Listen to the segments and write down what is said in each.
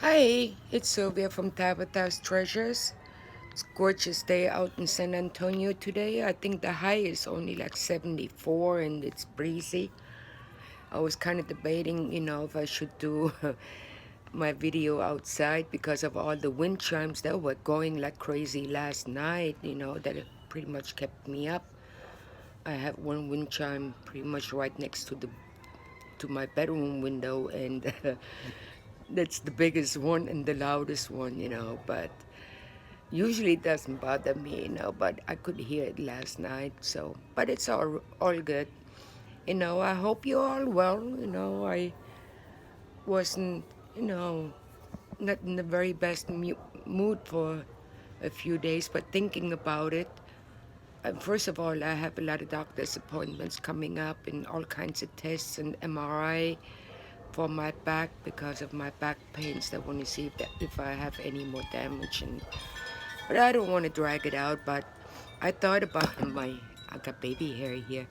Hi, it's Sylvia from Tabitha's Treasures. It's a gorgeous day out in San Antonio today. I think the high is only like 74 and it's breezy. I was kind of debating, if I should do my video outside because of all the wind chimes that were going like crazy last night, that it pretty much kept me up. I have one wind chime pretty much right next to my bedroom window, and that's the biggest one and the loudest one, but usually it doesn't bother me, but I could hear it last night, so, but it's all good. I hope you're all well. I wasn't, you know, not in the very best mood for a few days, but thinking about it, first of all, I have a lot of doctor's appointments coming up and all kinds of tests and MRI for my back because of my back pains. They want to see if I have any more damage, but I don't want to drag it out. But I thought about I got baby hair here.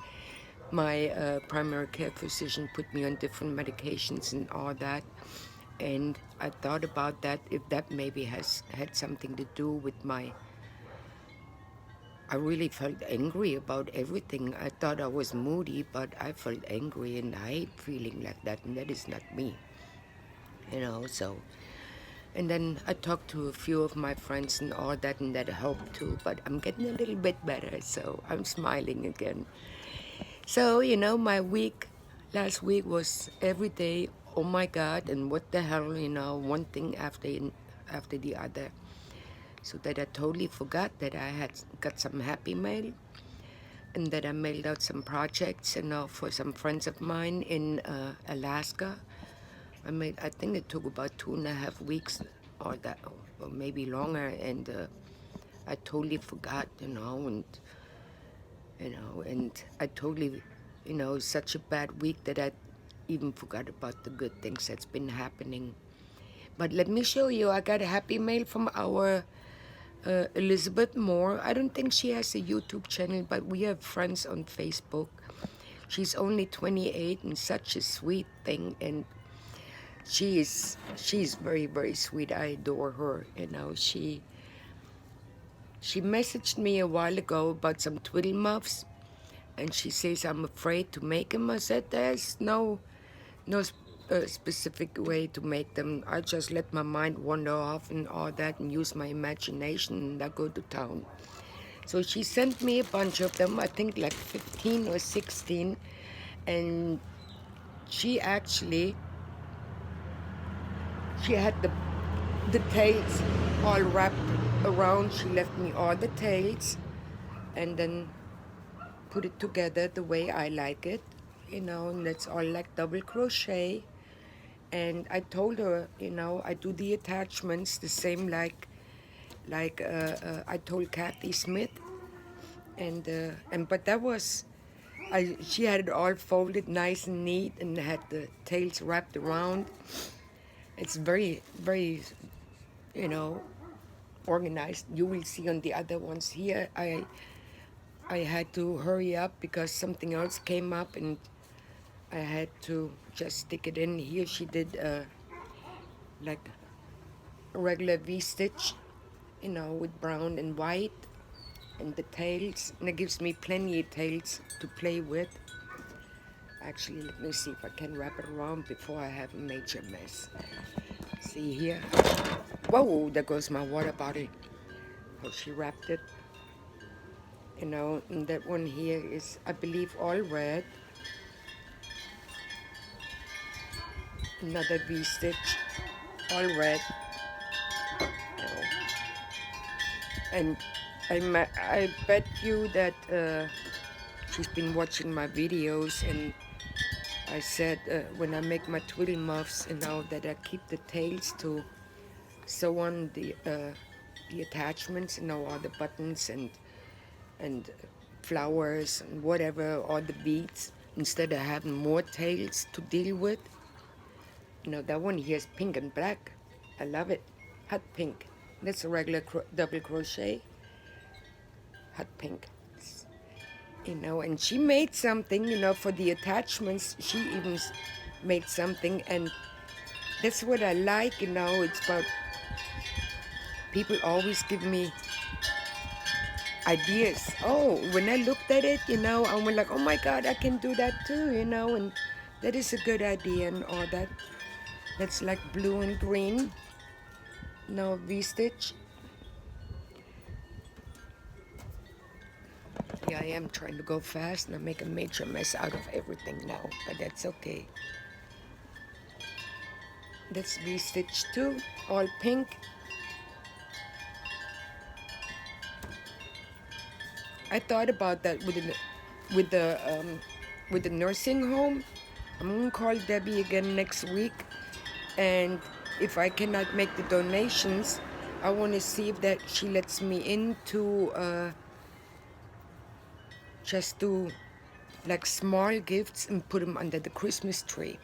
My primary care physician put me on different medications and all that, and I thought about that, if that maybe has had something to do with I really felt angry about everything. I thought I was moody, but I felt angry, and I hate feeling like that, and that is not me, so. And then I talked to a few of my friends and all that, and that helped too. But I'm getting a little bit better, so I'm smiling again. So, my last week was every day, oh my God, and what the hell, one thing after the other. So that I totally forgot that I had got some happy mail, and that I mailed out some projects, for some friends of mine in Alaska. I think it took about 2.5 weeks, or that, or maybe longer, and I totally forgot, and I totally, such a bad week that I even forgot about the good things that's been happening. But let me show you. I got a happy mail from our Elizabeth Moore. I don't think she has a YouTube channel, but we have friends on Facebook. She's only 28 and such a sweet thing, and she's very, very sweet. I adore her. She messaged me a while ago about some twiddle muffs, and she says I'm afraid to make them. I said there's no specific way to make them. I just let my mind wander off and all that, and use my imagination, and I go to town. So she sent me a bunch of them. I think like 15 or 16, and she actually she had the tails all wrapped around. She left me all the tails, and then put it together the way I like it, and it's all like double crochet. And I told her, I do the attachments the same like I told Kathy Smith, and but that was, she had it all folded nice and neat and had the tails wrapped around. It's very, very, you know, organized. You will see on the other ones here. I had to hurry up because something else came up, and I had to just stick it in. Here she did like a regular V-stitch, with brown and white, and the tails, and it gives me plenty of tails to play with. Actually, let me see if I can wrap it around before I have a major mess. See here. Whoa, there goes my water bottle. Oh, she wrapped it. And that one here is, I believe, all red. Another V-stitch, all red. Oh. And I bet you that she's been watching my videos, and I said when I make my twiddle muffs, that I keep the tails to sew on the attachments, all the buttons and flowers and whatever, all the beads, instead of having more tails to deal with. That one here is pink and black. I love it. Hot pink. That's a regular double crochet. Hot pink. And she made something, for the attachments. She even made something, and That's what I like, it's about people always give me ideas. Oh, when I looked at it, I'm like, oh my God, I can do that too, and that is a good idea and all that. That's like blue and green. No V-stitch. Yeah, I am trying to go fast and I make a major mess out of everything now, but that's okay. That's V-stitch too, all pink. I thought about that with the with the nursing home. I'm gonna call Debbie again next week, and if I cannot make the donations, I want to see if that she lets me into just do like small gifts and put them under the Christmas tree,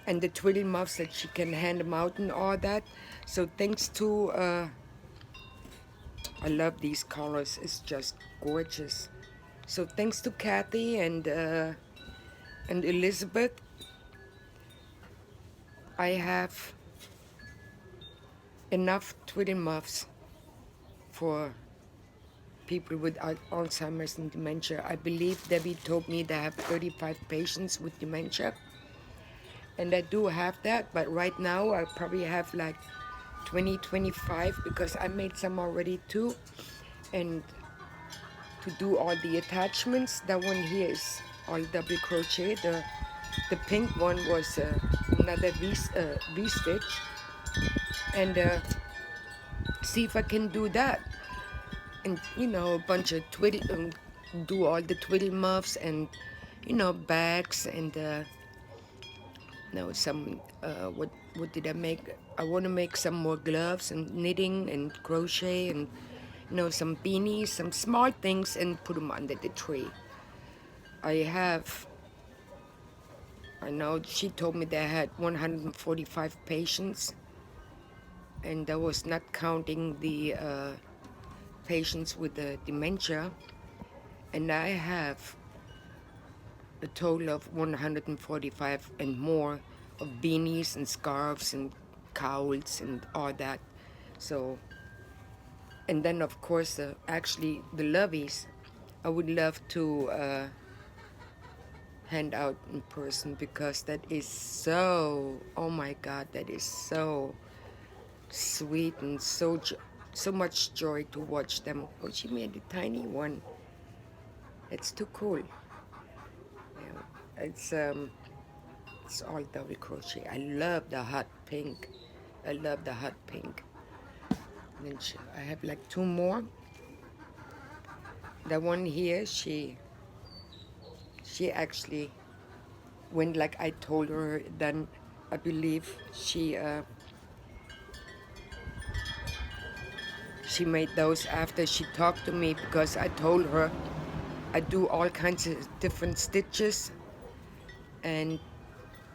and the twiddle muffs that she can hand them out and all that. So thanks to I love these colors. It's just gorgeous. So thanks to Kathy and Elizabeth, I have enough twiddle muffs for people with Alzheimer's and dementia. I believe Debbie told me they have 35 patients with dementia, and I do have that, but right now I probably have like 20, 25 because I made some already too. And to do all the attachments, that one here is all double crochet. The pink one was another V-stitch, and see if I can do that. And a bunch of twiddle, do all the twiddle muffs and bags and some what did I make? I want to make some more gloves and knitting and crochet and some beanies, some small things, and put them under the tree. I know she told me they had 145 patients, and that was not counting the patients with the dementia, and I have a total of 145 and more of beanies and scarves and cowls and all that. So, and then of course, actually the loveys, I would love to hand out in person because that is so, oh my God, that is so sweet and so much joy to watch them. Oh, she made a tiny one. It's too cool. Yeah, it's all double crochet. I love the hot pink. I love the hot pink. And then I have like two more. The one here, she actually went like I told her. Then I believe she made those after she talked to me because I told her I do all kinds of different stitches and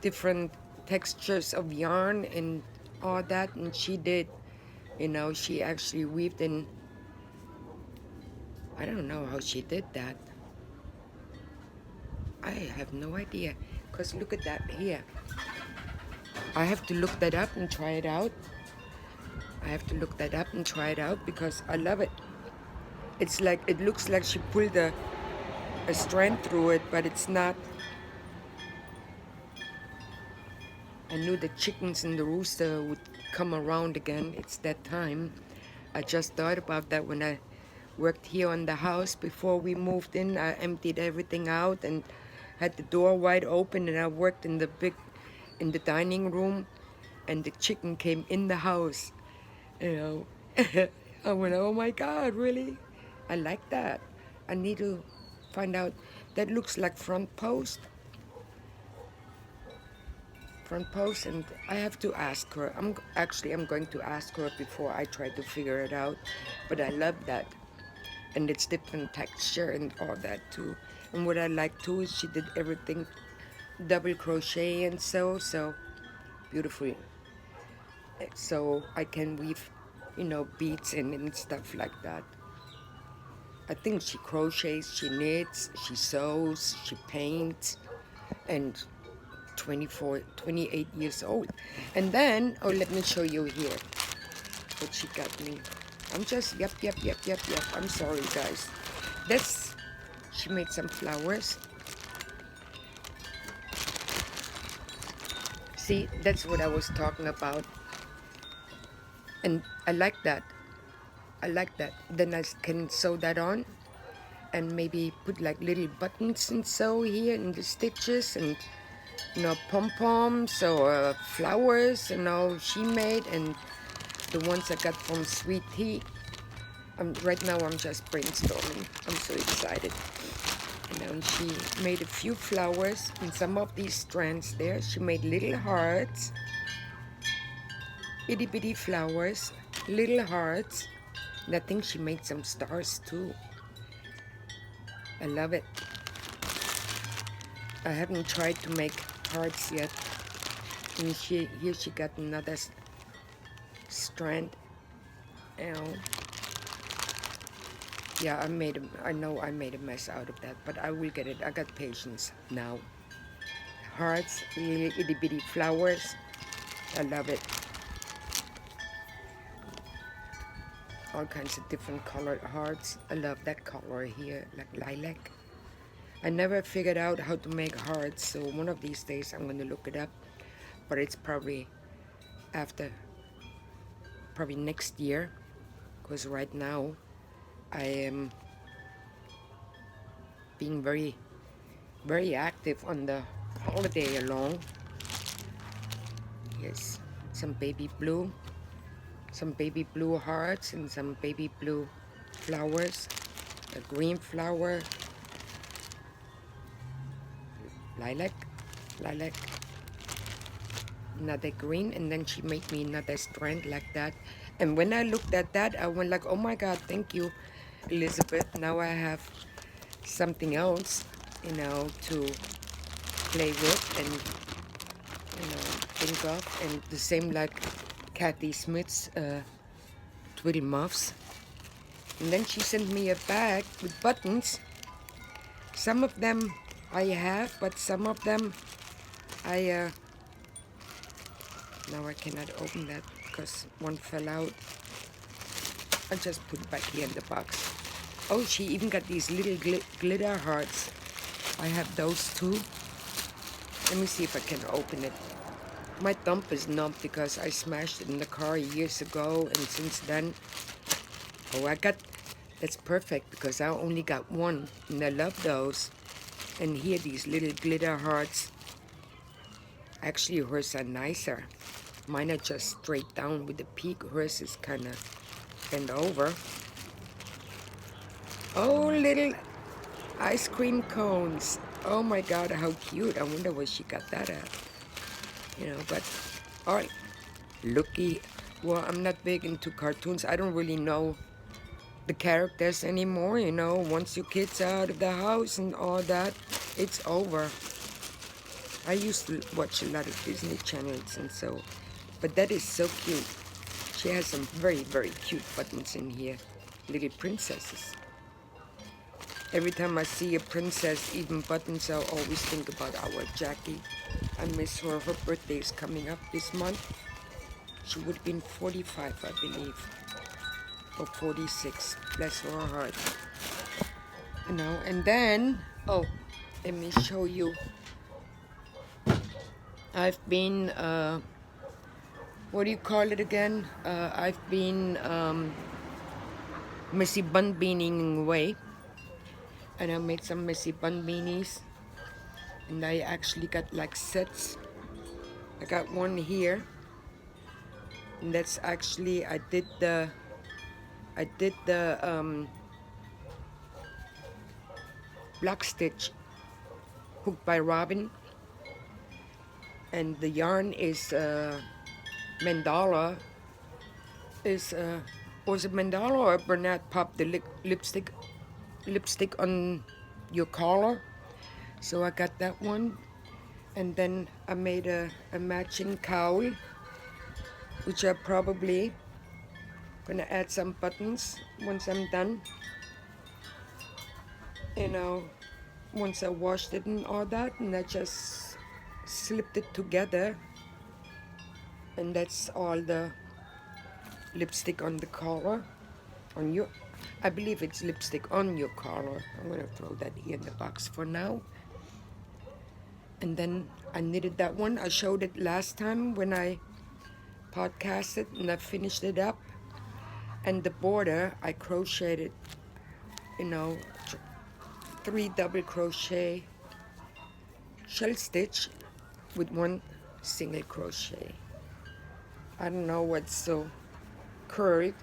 different textures of yarn and all that, and she did. She actually weaved in. I don't know how she did that. I have no idea, because look at that here. I have to look that up and try it out. Because I love it. It's like, it looks like she pulled a strand through it, but it's not. I knew the chickens and the rooster would come around again. It's that time. I just thought about that when I worked here on the house before we moved in. I emptied everything out and had the door wide open, and I worked in the dining room, and the chicken came in the house. I went, oh my God, really? I like that. I need to find out. That looks like front post, and I have to ask her. I'm going to ask her before I try to figure it out. But I love that, and it's different texture and all that too. And what I like too is she did everything double crochet and so beautiful. So I can weave, beads in and stuff like that. I think she crochets, she knits, she sews, she paints, and 24, 28 years old. And then, oh, let me show you here what she got me. I'm just, yep. I'm sorry, guys. That's, she made some flowers. See, that's what I was talking about. And I like that. I like that. Then I can sew that on and maybe put like little buttons and sew here in the stitches and, you know, pom-poms or flowers, you know, she made, and the ones I got from Sweet Tea. Right now I'm just brainstorming. I'm so excited. And she made a few flowers in some of these strands there. She made little hearts, itty bitty flowers, little hearts. And I think she made some stars too. I love it. I haven't tried to make hearts yet. And here she got another strand. Yeah, I know I made a mess out of that, but I will get it. I got patience now. Hearts, little itty bitty flowers. I love it. All kinds of different colored hearts. I love that color here, like lilac. I never figured out how to make hearts, so one of these days I'm going to look it up. But it's probably next year, because right now I am being very, very active on the holiday along. Yes, some baby blue hearts and some baby blue flowers, a green flower, lilac, another green, and then she made me another strand like that. And when I looked at that, I went like, oh my God, thank you, Elizabeth. Now I have something else, you know, to play with and, you know, think of. And the same like Kathy Smith's Twiddle Muffs. And then she sent me a bag with buttons. Some of them I have, but some of them now I cannot open that because one fell out. I just put it back here in the box. Oh, she even got these little glitter hearts. I have those too. Let me see if I can open it. My thumb is numb because I smashed it in the car years ago, and since then, oh, that's perfect because I only got one, and I love those. And here, these little glitter hearts. Actually, hers are nicer. Mine are just straight down with the peak. Hers is kind of bent over. Oh, little ice cream cones. Oh my God, how cute. I wonder where she got that at. You know, but, all right. Looky. Well, I'm not big into cartoons. I don't really know the characters anymore, you know. Once your kids are out of the house and all that, it's over. I used to watch a lot of Disney channels and so, but that is so cute. She has some very, very cute buttons in here. Little princesses. Every time I see a princess, even buttons, I always think about our Jackie. I miss her. Her birthday is coming up this month. She would have been 45, I believe, or 46. Bless her heart. You know, and then, oh, let me show you. I've been, what do you call it again? I've been messy bun beaning away. And I made some messy bun beanies. And I actually got like sets. I got one here. And that's actually, I did the block stitch hooked by Robin. And the yarn is mandala. Was it mandala or Bernat Pop the lipstick on your collar? So I got that one. And then I made a matching cowl, which I probably gonna add some buttons once I'm done. You know, once I washed it and all that, and I just slipped it together, and that's all the lipstick on the collar. On your, I believe it's lipstick on your collar. I'm gonna throw that here in the box for now. And then I knitted that one. I showed it last time when I podcasted, and I finished it up. And the border, I crocheted, you know, 3 double crochet shell stitch with 1 single crochet. I don't know what's so curved,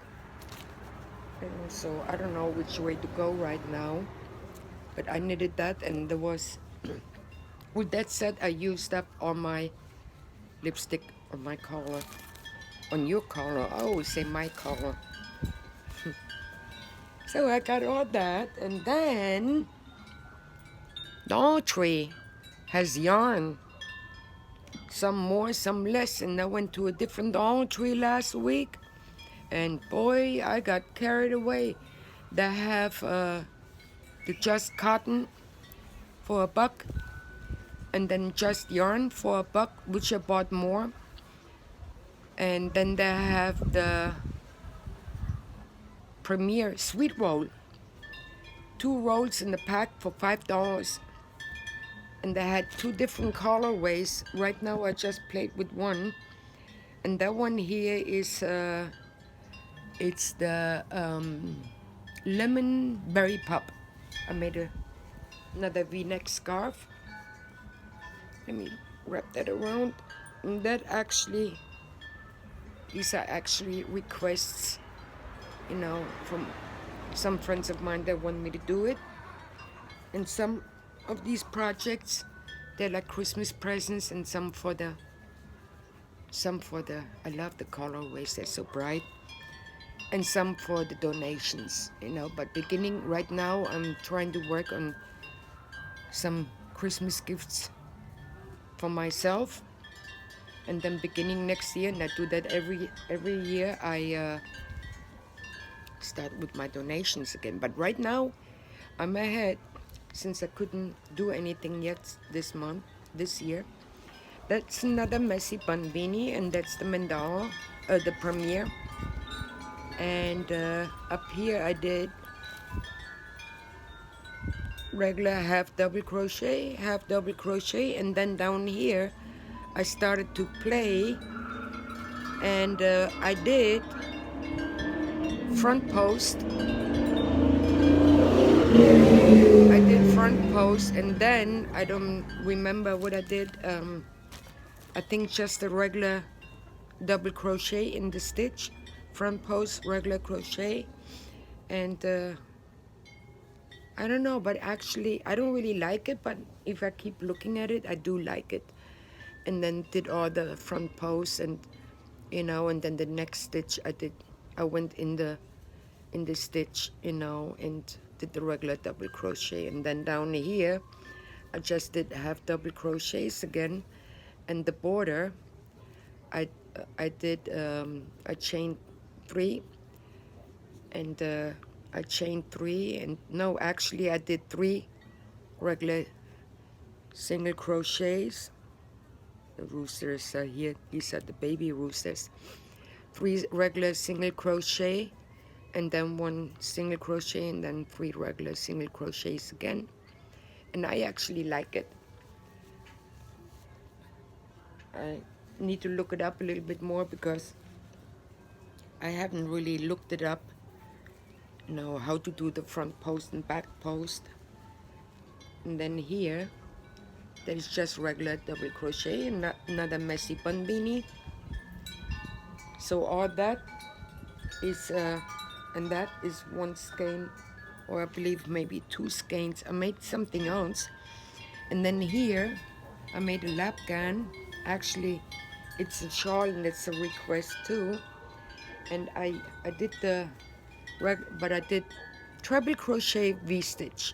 and so I don't know which way to go right now, but I knitted that, and there was with that said, I used up all my lipstick on my collar, on your collar. I always say my collar. So I got all that, and then Dollar Tree has yarn, some more, some less, and I went to a different Dollar Tree last week, and boy, I got carried away. They have the just cotton for $1, and then just yarn for $1, which I bought more. And then they have the Premier Sweet Roll, 2 rolls in the pack for $5. And they had 2 different colorways. Right now I just played with one, and that one here is it's the lemon berry pop. I made another V-neck scarf. Let me wrap that around. And that actually, these are actually requests, you know, from some friends of mine that want me to do it. And some of these projects, they're like Christmas presents, and some for the, I love the colorways, they're so bright. And some for the donations, you know. But beginning right now, I'm trying to work on some Christmas gifts for myself. And then beginning next year, and I do that every year, I start with my donations again. But right now, I'm ahead, since I couldn't do anything yet this year. That's another messy bun beanie, and that's the mandala, the Premier. And up here I did regular half double crochet, and then down here I started to play, and I did front post. And then I don't remember what I did. I think just a regular double crochet in the stitch, front post, regular crochet, and I don't know, but actually I don't really like it, but if I keep looking at it, I do like it. And then did all the front posts, and you know, and then the next stitch I went in the stitch, you know, and did the regular double crochet. And then down here I just did half double crochets again, and the border I chained 3, and I chained 3, and no, actually I did 3 regular single crochets. The roosters are here. These are the baby roosters. 3 regular single crochet, and then 1 single crochet, and then 3 regular single crochets again. And I actually like it. I need to look it up a little bit more, because I haven't really looked it up, you know, how to do the front post and back post. And then here that is just regular double crochet, and not another messy bun beanie. So all that is and that is 1 skein, or I believe maybe 2 skeins. I made something else, and then here I made a lap gown. Actually it's a shawl, and it's a request too. And I did but I did treble crochet V-stitch,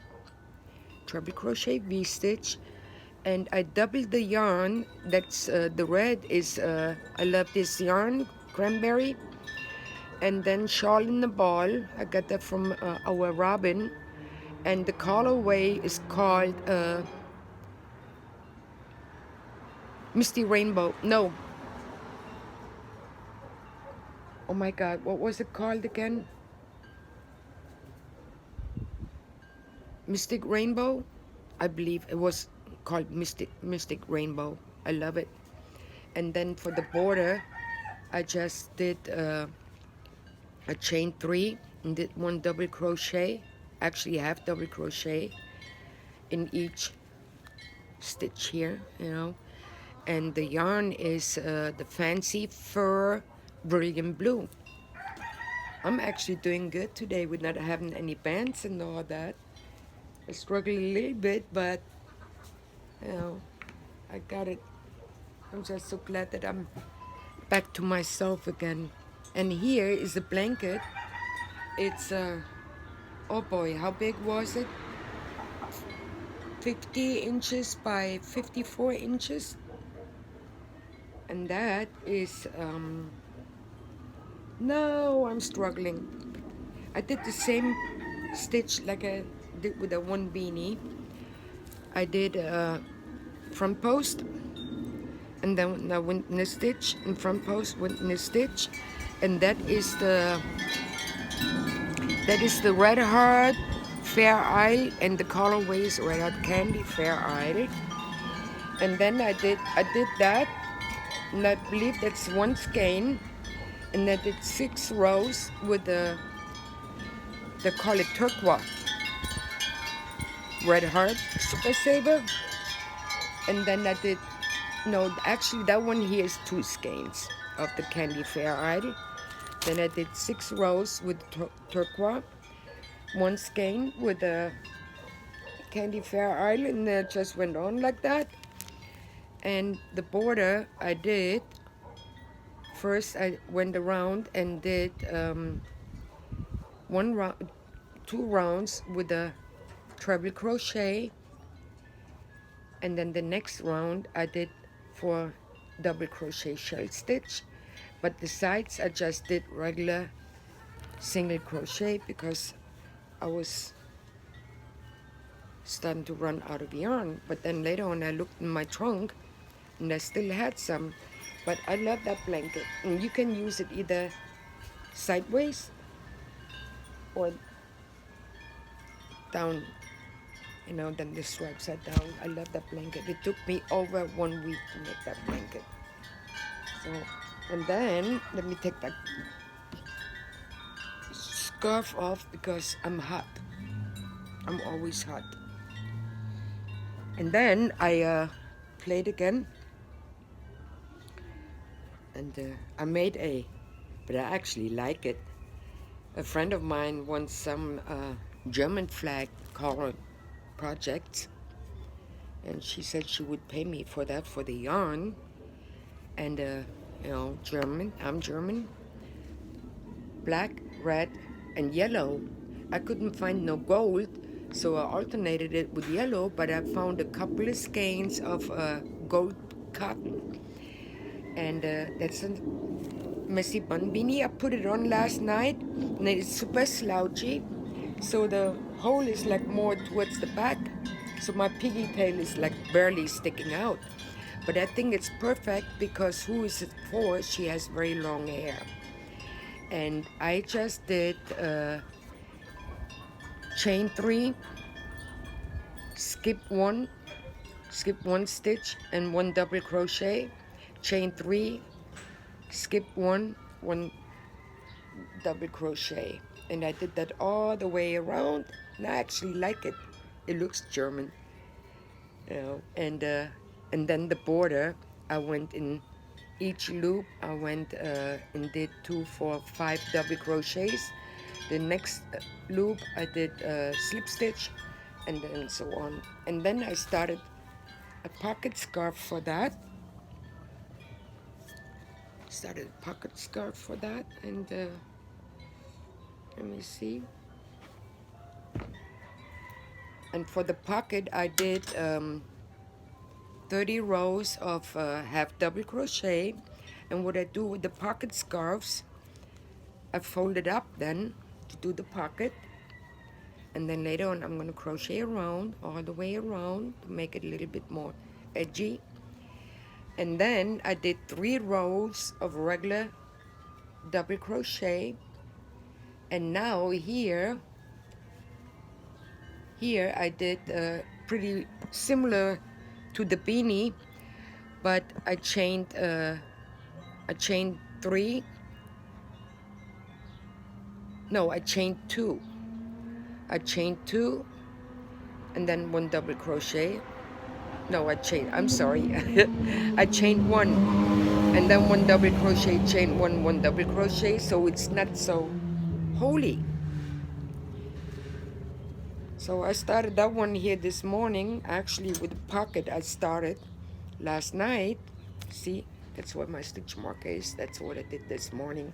and I doubled the yarn. That's the red is I love this yarn, cranberry. And then shawl in the ball, I got that from our Robin, and the colorway is called Misty Rainbow. No. Oh my God, what was it called again? Mystic Rainbow? I believe it was called Mystic Rainbow. I love it. And then for the border, I just did a chain 3 and did 1 double crochet, actually half double crochet in each stitch here, you know. And the yarn is the Fancy Fur Brilliant Blue. I'm actually doing good today with not having any bands and all that. I struggle a little bit, but you know, I got it. I'm just so glad that I'm back to myself again. And here is a blanket. It's oh boy, how big was it? 50 inches by 54 inches. And that is no, I'm struggling. I did the same stitch like I did with the one beanie. I did front post, and then I went in a stitch, and front post went in a stitch, and that is the Red Heart Fair Isle, and the colorway is Red Heart Candy Fair Isle. And then I did that, and I believe that's one skein, and I did 6 rows with they call it turquoise Red Heart Super Saver. And then I did, no, actually that one here is 2 skeins of the Candy Fair Idol. Then I did 6 rows with turquoise, 1 skein with the Candy Fair Idol, and it just went on like that. And the border I did, first I went around and did 2 rounds with a treble crochet, and then the next round I did 4 double crochet shell stitch, but the sides I just did regular single crochet because I was starting to run out of yarn. But then later on I looked in my trunk and I still had some. But I love that blanket, and you can use it either sideways or down, you know, then the stripes are down. I love that blanket. It took me over 1 week to make that blanket. So, and then let me take that scarf off because I'm hot. I'm always hot. And then I played again, and I made but I actually like it. A friend of mine wants some German flag color projects, and she said she would pay me for that, for the yarn. And you know, German, I'm German, black, red, and yellow. I couldn't find no gold, so I alternated it with yellow, but I found a couple of skeins of gold cotton. And that's a messy bun beanie. I put it on last night, and it's super slouchy, so the hole is like more towards the back, so my pigtail is like barely sticking out. But I think it's perfect because who is it for? She has very long hair. And I just did chain 3, skip 1 stitch and 1 double crochet, chain 3, skip 1 double crochet, and I did that all the way around, and I actually like it. It looks German, you know. And then the border, I went in each loop. I went and did 2, 4, 5 double crochets. The next loop I did slip stitch, and then so on. And then I started a pocket scarf for that. And let me see. And for the pocket, I did 30 rows of half double crochet. And what I do with the pocket scarves, I fold it up then to do the pocket. And then later on, I'm going to crochet around, all the way around, to make it a little bit more edgy. And then I did 3 rows of regular double crochet. And now here I did pretty similar to the beanie, but I chained 3. No, I chained 2. I chained 2 and then 1 double crochet. No, I'm sorry. I chained 1 and then 1 double crochet, chain 1, 1 double crochet, so it's not so holy. So I started that one here this morning, actually with the pocket I started last night. See, that's what my stitch mark is. That's what I did this morning.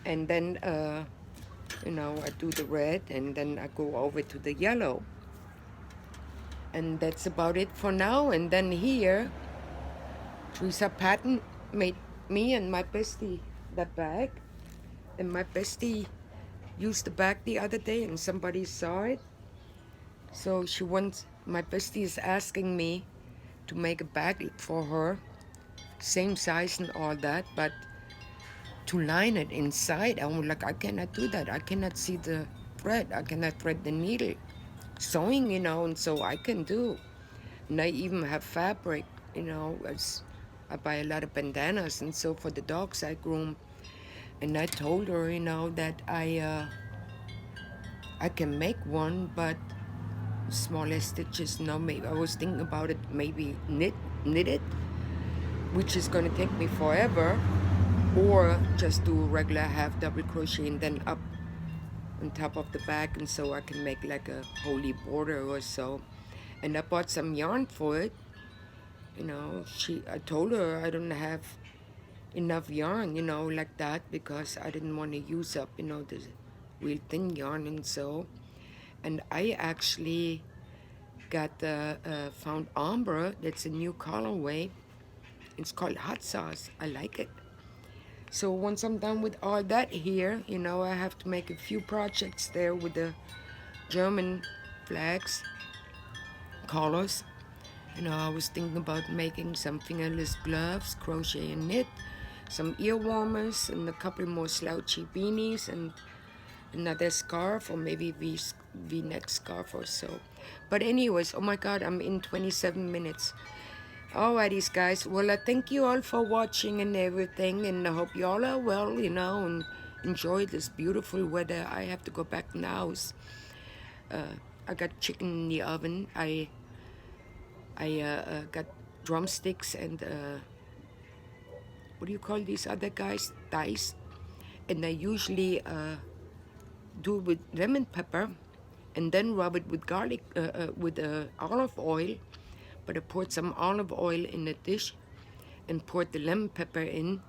And then, I do the red and then I go over to the yellow. And that's about it for now. And then here, Teresa Patton made me and my bestie the bag. And my bestie used the bag the other day and somebody saw it. So my bestie is asking me to make a bag for her, same size and all that, but to line it inside, I'm like, I cannot do that. I cannot see the thread. I cannot thread the needle. Sewing, and so I can do. And I even have fabric, as I buy a lot of bandanas, and so for the dogs I groom. And I told her, that I can make one, but smaller stitches. Maybe I was thinking about it, maybe knit it, which is going to take me forever, or just do regular half double crochet and then up on top of the bag, and so I can make like a holy border or so. And I bought some yarn for it. I told her I don't have enough yarn, like that, because I didn't want to use up, the real thin yarn. And I actually got found ombre. That's a new colorway. It's called hot sauce. I like it. So once I'm done with all that here, I have to make a few projects there with the German flags colors. I was thinking about making some fingerless gloves, crochet and knit, some ear warmers, and a couple more slouchy beanies, and another scarf, or maybe V-neck scarf or so. But anyways, oh my God, I'm in 27 minutes. Alrighties, guys. Well, I thank you all for watching and everything, and I hope you all are well, and enjoy this beautiful weather. I have to go back now. I got chicken in the oven. I got drumsticks and what do you call these other guys? Thighs. And I usually do it with lemon pepper, and then rub it with garlic, with olive oil. But I poured some olive oil in a dish and poured the lemon pepper in,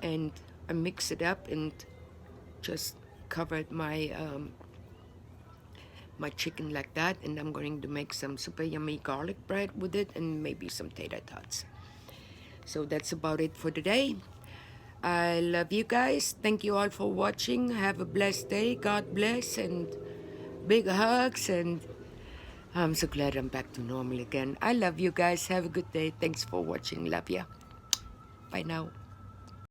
and I mixed it up and just covered my my chicken like that. And I'm going to make some super yummy garlic bread with it and maybe some tater tots. So that's about it for today. I love you guys. Thank you all for watching. Have a blessed day. God bless, and big hugs, and I'm so glad I'm back to normal again. I love you guys. Have a good day. Thanks for watching. Love ya. Bye now.